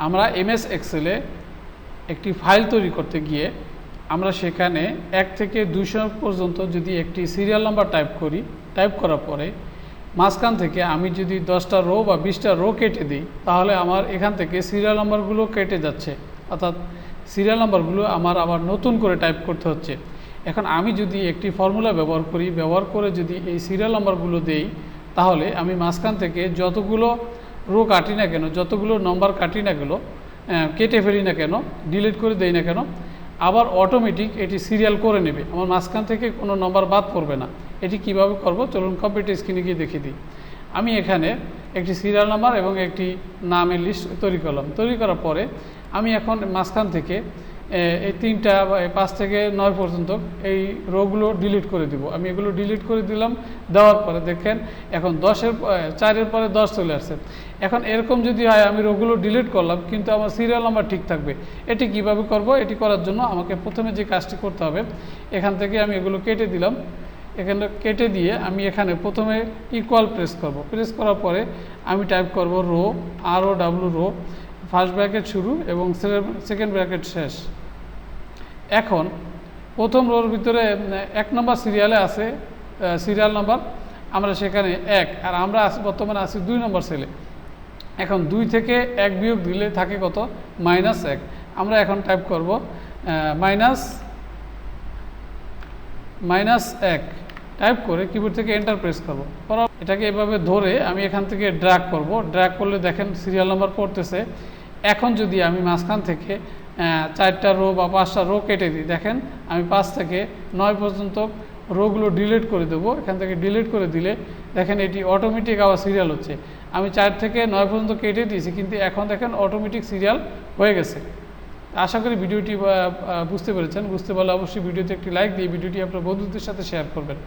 আমরা এমএস এক্সেলে একটি ফাইল তৈরি করতে গিয়ে আমরা সেখানে 1 থেকে 200 পর্যন্ত যদি একটি সিরিয়াল নাম্বার টাইপ করি, টাইপ করার পরে মাঝখান থেকে আমি যদি 10টা রো বা 20টা রো কেটে দিই, তাহলে আমার এখান থেকে সিরিয়াল নাম্বারগুলো কেটে যাচ্ছে, অর্থাৎ সিরিয়াল নাম্বারগুলো আমার আবার নতুন করে টাইপ করতে হচ্ছে। এখন আমি যদি একটি ফর্মুলা ব্যবহার করি, ব্যবহার করে যদি এই সিরিয়াল নাম্বারগুলো দেই, তাহলে আমি মাঝখান থেকে যতগুলো রো কাটি না কেন, যতগুলো নম্বর কাটি না কেন, কেটে ফেলি না কেন, ডিলিট করে দেই না কেন, আবার অটোমেটিক এটি সিরিয়াল করে নেবে, আমার মাঝখান থেকে কোনো নম্বর বাদ পড়বে না। এটি কিভাবে করব চলুন কম্পিউটার স্ক্রিনে গিয়ে দেখিয়ে দিই। আমি এখানে একটি সিরিয়াল নাম্বার এবং একটি নামের লিস্ট তৈরি করলাম। তৈরি করার পরে আমি এখন মাঝখান থেকে এই 3টা 5 থেকে 9 পর্যন্ত এই রোগুলো ডিলিট করে দিব। আমি এগুলো ডিলিট করে দিলাম। দেওয়ার পরে দেখেন এখন 4-এর পরে 10 চলে আসছে। এখন এরকম যদি হয়, আমি রোগুলো ডিলিট করলাম কিন্তু আমার সিরিয়াল নাম্বার ঠিক থাকবে। এটি কিভাবে করব? এটি করার জন্য আমাকে প্রথমে যে কাজটি করতে হবে, এখান থেকে আমি এগুলো কেটে দিলাম। এখানে কেটে দিয়ে আমি এখানে প্রথমে ইকুয়াল প্রেস করব। প্রেস করার পরে আমি টাইপ করব row, ROW row, first bracket শুরু এবং সেকেন্ড ব্র্যাকেট শেষ। এখন প্রথম রোর ভিতরে 1 নম্বর সিরিয়ালে আছে সিরিয়াল নাম্বার, আমরা সেখানে 1, আর আমরা বর্তমানে আছি 2 নম্বর সেলে। এখন 2 থেকে 1 বিয়োগ দিলে থাকে কত? -1। আমরা এখন টাইপ করব -1 টাইপ করে কিবোর্ড থেকে এন্টার প্রেস করব। এটাকে এভাবে ধরে আমি এখান থেকে ড্র্যাগ করব। ড্র্যাগ করলে দেখেন সিরিয়াল নাম্বার পড়তেছে। এখন যদি আমি মাঝখান থেকে 4টা রো বা 5টা রো কেটে দিই, দেখেন আমি 5 থেকে 9 পর্যন্ত রোগুলো ডিলিট করে দেবো। এখান থেকে ডিলিট করে দিলে দেখেন এটি অটোমেটিক আবার সিরিয়াল হচ্ছে। আমি 4 থেকে 9 পর্যন্ত কেটে দিয়েছি, কিন্তু এখন দেখেন অটোমেটিক সিরিয়াল হয়ে গেছে। আশা করি ভিডিওটি বুঝতে পেরেছেন। বুঝতে পারলে অবশ্যই ভিডিওতে একটি লাইক দিয়ে ভিডিওটি আপনার বন্ধুদের সাথে শেয়ার করবেন।